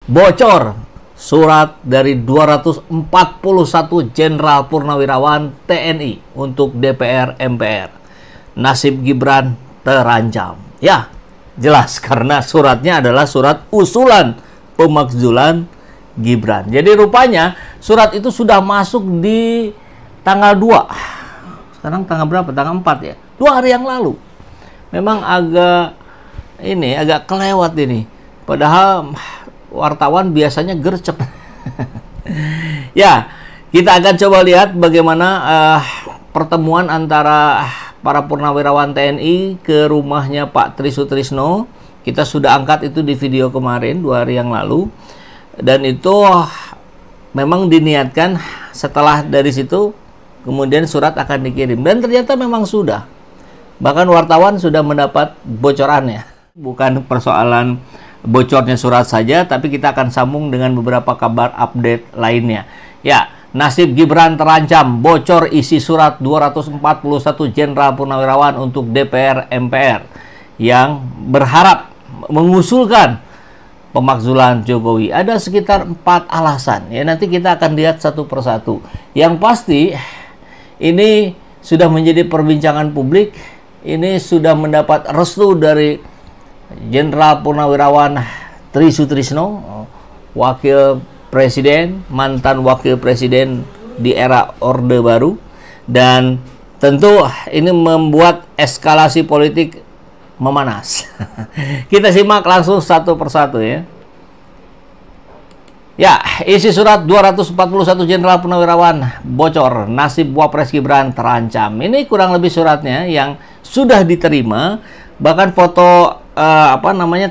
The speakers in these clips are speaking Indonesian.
Bocor surat dari 241 Jenderal Purnawirawan TNI untuk DPR MPR. Nasib Gibran terancam. Ya, jelas karena suratnya adalah surat usulan pemakzulan Gibran. Jadi rupanya surat itu sudah masuk di tanggal 2. Sekarang tanggal berapa? Tanggal 4 ya. 2 hari yang lalu. Memang agak kelewat ini. Padahal wartawan biasanya gercep. Ya, kita akan coba lihat bagaimana pertemuan antara para purnawirawan TNI ke rumahnya Pak Tri Sutrisno. Kita sudah angkat itu di video kemarin 2 hari yang lalu. Dan itu memang diniatkan setelah dari situ kemudian surat akan dikirim. Dan ternyata memang sudah. Bahkan wartawan sudah mendapat bocorannya. Bukan persoalan bocornya surat saja, tapi kita akan sambung dengan beberapa kabar update lainnya. Ya, nasib Gibran terancam, bocor isi surat 241 Jenderal Purnawirawan untuk DPR MPR yang berharap mengusulkan pemakzulan Jokowi. Ada sekitar 4 alasan. Ya, nanti kita akan lihat satu persatu. Yang pasti ini sudah menjadi perbincangan publik. Ini sudah mendapat restu dari Jenderal Purnawirawan Tri Sutrisno, wakil presiden, mantan wakil presiden di era Orde Baru, dan tentu ini membuat eskalasi politik memanas. Kita simak langsung satu persatu ya. Ya, isi surat 241 Jenderal Purnawirawan bocor, nasib Wapres Gibran terancam. Ini kurang lebih suratnya yang sudah diterima, bahkan foto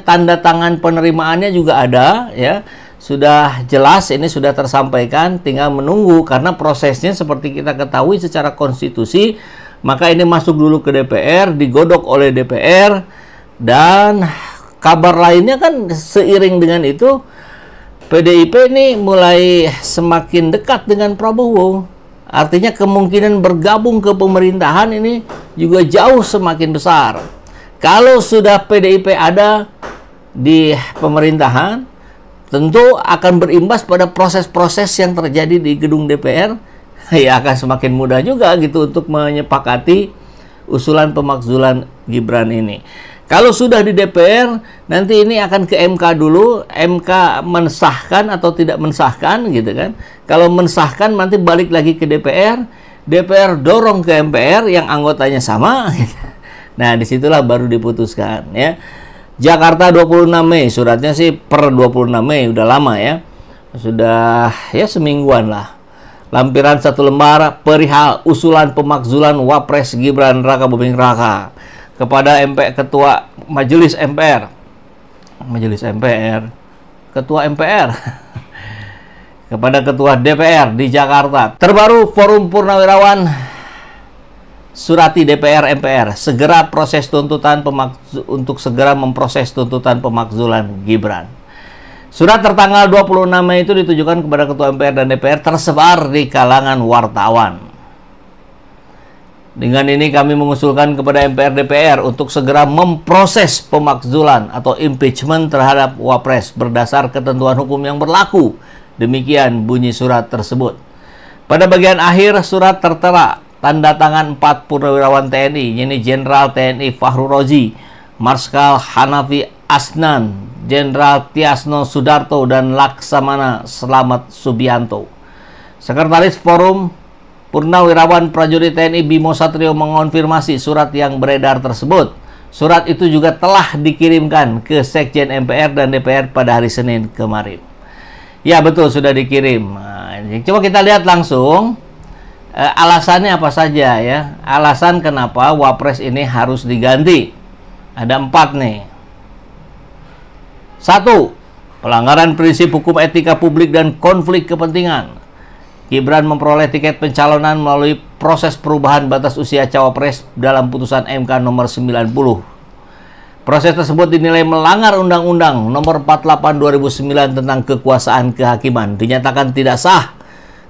tanda tangan penerimaannya juga ada ya. Sudah jelas, ini sudah tersampaikan, tinggal menunggu karena prosesnya seperti kita ketahui secara konstitusi, maka ini masuk dulu ke DPR, digodok oleh DPR, dan kabar lainnya kan seiring dengan itu PDIP ini mulai semakin dekat dengan Prabowo. Artinya kemungkinan bergabung ke pemerintahan ini juga jauh semakin besar. Kalau sudah PDIP ada di pemerintahan, tentu akan berimbas pada proses-proses yang terjadi di gedung DPR. Ya, akan semakin mudah juga gitu untuk menyepakati usulan pemakzulan Gibran ini. Kalau sudah di DPR, nanti ini akan ke MK dulu, MK mensahkan atau tidak mensahkan gitu kan. Kalau mensahkan nanti balik lagi ke DPR, DPR dorong ke MPR yang anggotanya sama. Nah, disitulah baru diputuskan ya. Jakarta 26 Mei, suratnya sih per 26 Mei, udah lama ya. Sudah ya semingguan lah. Lampiran 1 lembar perihal usulan pemakzulan Wapres Gibran Raka Buming Raka kepada Ketua Majelis MPR. Ketua MPR. Kepada Ketua DPR di Jakarta. Terbaru Forum Purnawirawan surati DPR MPR segera proses tuntutan untuk segera memproses tuntutan pemakzulan Gibran. Surat tertanggal 26 Mei itu ditujukan kepada Ketua MPR dan DPR, tersebar di kalangan wartawan. Dengan ini kami mengusulkan kepada MPR DPR untuk segera memproses pemakzulan atau impeachment terhadap Wapres berdasar ketentuan hukum yang berlaku. Demikian bunyi surat tersebut. Pada bagian akhir surat tertera tanda tangan 4 purnawirawan TNI, yaitu Jenderal TNI Fahru Rozi, Marskal Hanafi Asnan, Jenderal Tiasno Sudarto, dan Laksamana Slamet Subianto. Sekretaris Forum Purnawirawan Prajurit TNI Bimo Satrio mengonfirmasi surat yang beredar tersebut. Surat itu juga telah dikirimkan ke Sekjen MPR dan DPR pada hari Senin kemarin. Ya betul, sudah dikirim. Nah, coba kita lihat langsung. Alasannya apa saja ya? Alasan kenapa Wapres ini harus diganti. Ada 4 nih. 1. Pelanggaran prinsip hukum etika publik dan konflik kepentingan. Gibran memperoleh tiket pencalonan melalui proses perubahan batas usia cawapres dalam putusan MK nomor 90. Proses tersebut dinilai melanggar Undang-Undang nomor 48 2009 tentang kekuasaan kehakiman. Dinyatakan tidak sah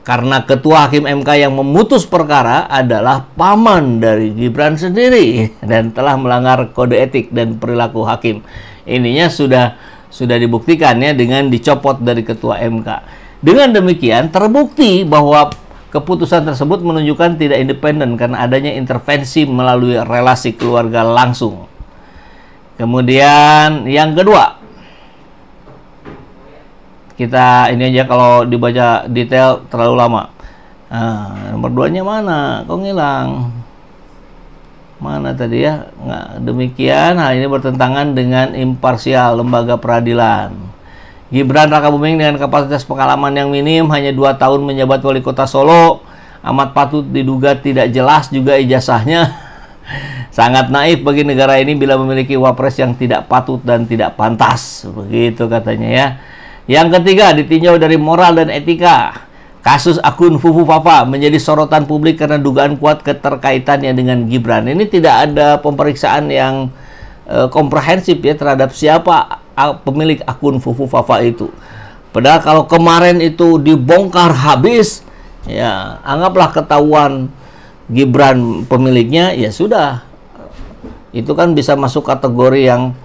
karena Ketua Hakim MK yang memutus perkara adalah paman dari Gibran sendiri dan telah melanggar kode etik dan perilaku hakim. Ininya sudah sudah dibuktikan ya dengan dicopot dari ketua MK. Dengan demikian terbukti bahwa keputusan tersebut menunjukkan tidak independen karena adanya intervensi melalui relasi keluarga langsung. Kemudian yang kedua, kita ini aja kalau dibaca detail terlalu lama. Nah, nomor 2-nya mana? Kok ngilang? Mana tadi ya? Nggak, demikian hal ini bertentangan dengan imparsial lembaga peradilan. Gibran Rakabuming dengan kapasitas pengalaman yang minim, hanya 2 tahun menjabat wali kota Solo, amat patut diduga tidak jelas juga ijazahnya. Sangat naif bagi negara ini bila memiliki wapres yang tidak patut dan tidak pantas. Begitu katanya ya. Yang ketiga, ditinjau dari moral dan etika. Kasus akun Fufu Fafa menjadi sorotan publik karena dugaan kuat keterkaitannya dengan Gibran. Ini tidak ada pemeriksaan yang komprehensif ya terhadap siapa pemilik akun Fufu Fafa itu. Padahal kalau kemarin itu dibongkar habis, ya anggaplah ketahuan Gibran pemiliknya, ya sudah. Itu kan bisa masuk kategori yang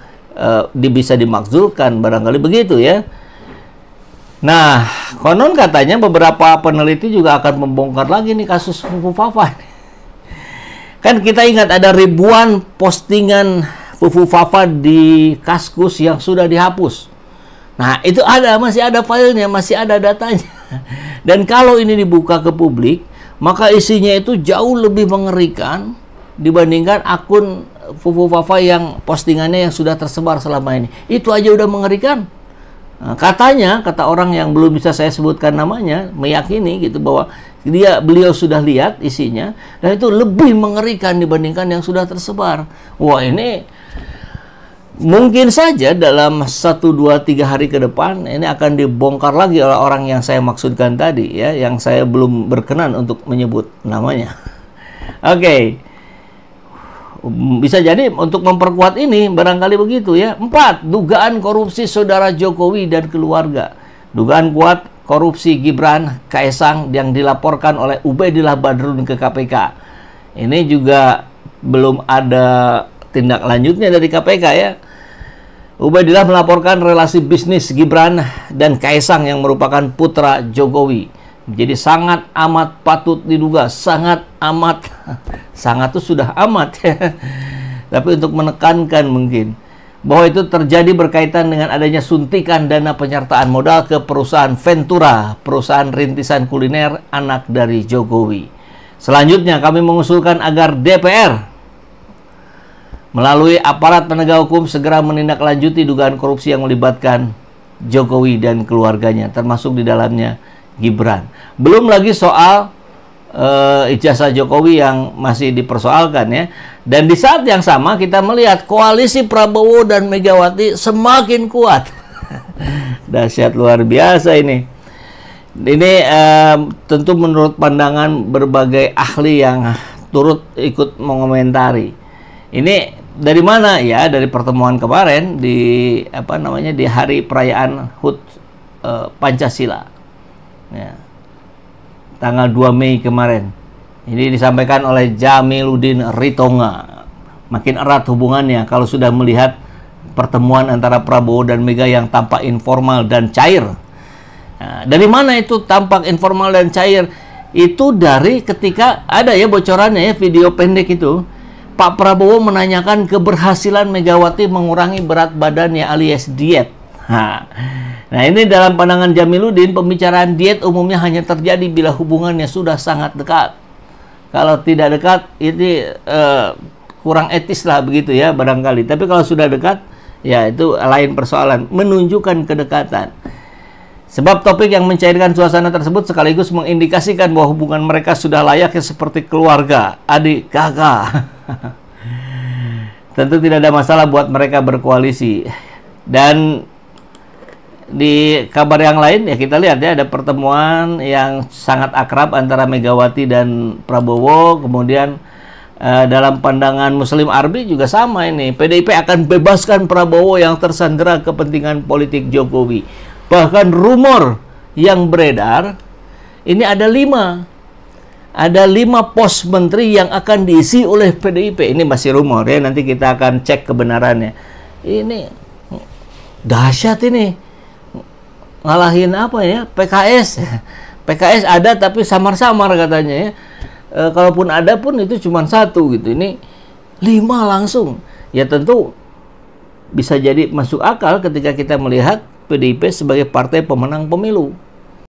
bisa dimakzulkan, barangkali begitu ya. Nah, konon katanya beberapa peneliti juga akan membongkar lagi nih kasus Fufu Fafa. Kan kita ingat ada ribuan postingan Fufu Fafa di Kaskus yang sudah dihapus. Nah, itu masih ada filenya, masih ada datanya. Dan kalau ini dibuka ke publik, maka isinya itu jauh lebih mengerikan dibandingkan akun Fufu Fafa yang postingannya yang sudah tersebar selama ini. Itu aja udah mengerikan. Nah, kata orang yang belum bisa saya sebutkan namanya, meyakini gitu bahwa beliau sudah lihat isinya dan itu lebih mengerikan dibandingkan yang sudah tersebar. Wah, ini mungkin saja dalam 1, 2, 3 hari ke depan ini akan dibongkar lagi oleh orang yang saya maksudkan tadi ya, yang saya belum berkenan untuk menyebut namanya. Oke. Bisa jadi untuk memperkuat ini barangkali begitu ya. 4. Dugaan korupsi saudara Jokowi dan keluarga. Dugaan kuat korupsi Gibran, Kaesang yang dilaporkan oleh Ubaidillah Badrun ke KPK. Ini juga belum ada tindak lanjutnya dari KPK ya. Ubaidillah melaporkan relasi bisnis Gibran dan Kaesang yang merupakan putra Jokowi. Jadi sangat amat patut diduga, sangat itu sudah amat ya. Tapi untuk menekankan mungkin bahwa itu terjadi berkaitan dengan adanya suntikan dana penyertaan modal ke perusahaan Ventura, perusahaan rintisan kuliner anak dari Jokowi. Selanjutnya kami mengusulkan agar DPR melalui aparat penegak hukum segera menindaklanjuti dugaan korupsi yang melibatkan Jokowi dan keluarganya, termasuk di dalamnya Gibran. Belum lagi soal ijazah Jokowi yang masih dipersoalkan ya. Dan di saat yang sama kita melihat koalisi Prabowo dan Megawati semakin kuat. Dahsyat luar biasa ini. Ini tentu menurut pandangan berbagai ahli yang turut ikut mengomentari. Ini dari mana ya? Dari pertemuan kemarin di di hari perayaan HUT Pancasila. Ya. Tanggal 2 Mei kemarin. Ini disampaikan oleh Jamiluddin Ritonga. Makin erat hubungannya kalau sudah melihat pertemuan antara Prabowo dan Mega yang tampak informal dan cair. Nah, dari mana itu tampak informal dan cair? Itu dari ketika ada ya bocorannya ya, video pendek itu. Pak Prabowo menanyakan keberhasilan Megawati mengurangi berat badannya alias diet. Nah, ini dalam pandangan Jamiluddin, pembicaraan diet umumnya hanya terjadi bila hubungannya sudah sangat dekat. Kalau tidak dekat, ini kurang etis lah begitu ya barangkali. Tapi kalau sudah dekat, ya itu lain persoalan. Menunjukkan kedekatan. Sebab topik yang mencairkan suasana tersebut sekaligus mengindikasikan bahwa hubungan mereka sudah layaknya seperti keluarga, adik, kakak. Tentu tidak ada masalah buat mereka berkoalisi. Dan di kabar yang lain ya kita lihat ya ada pertemuan yang sangat akrab antara Megawati dan Prabowo. Kemudian dalam pandangan Muslim Arbi juga sama ini. PDIP akan bebaskan Prabowo yang tersandera kepentingan politik Jokowi. Bahkan rumor yang beredar ini ada 5 pos menteri yang akan diisi oleh PDIP. Ini masih rumor ya, nanti kita akan cek kebenarannya. Ini dahsyat ini, ngalahin apa ya, PKS. PKS ada tapi samar-samar katanya ya. Kalaupun ada pun itu cuma satu gitu. Ini 5 langsung. Ya tentu bisa jadi masuk akal ketika kita melihat PDIP sebagai partai pemenang pemilu.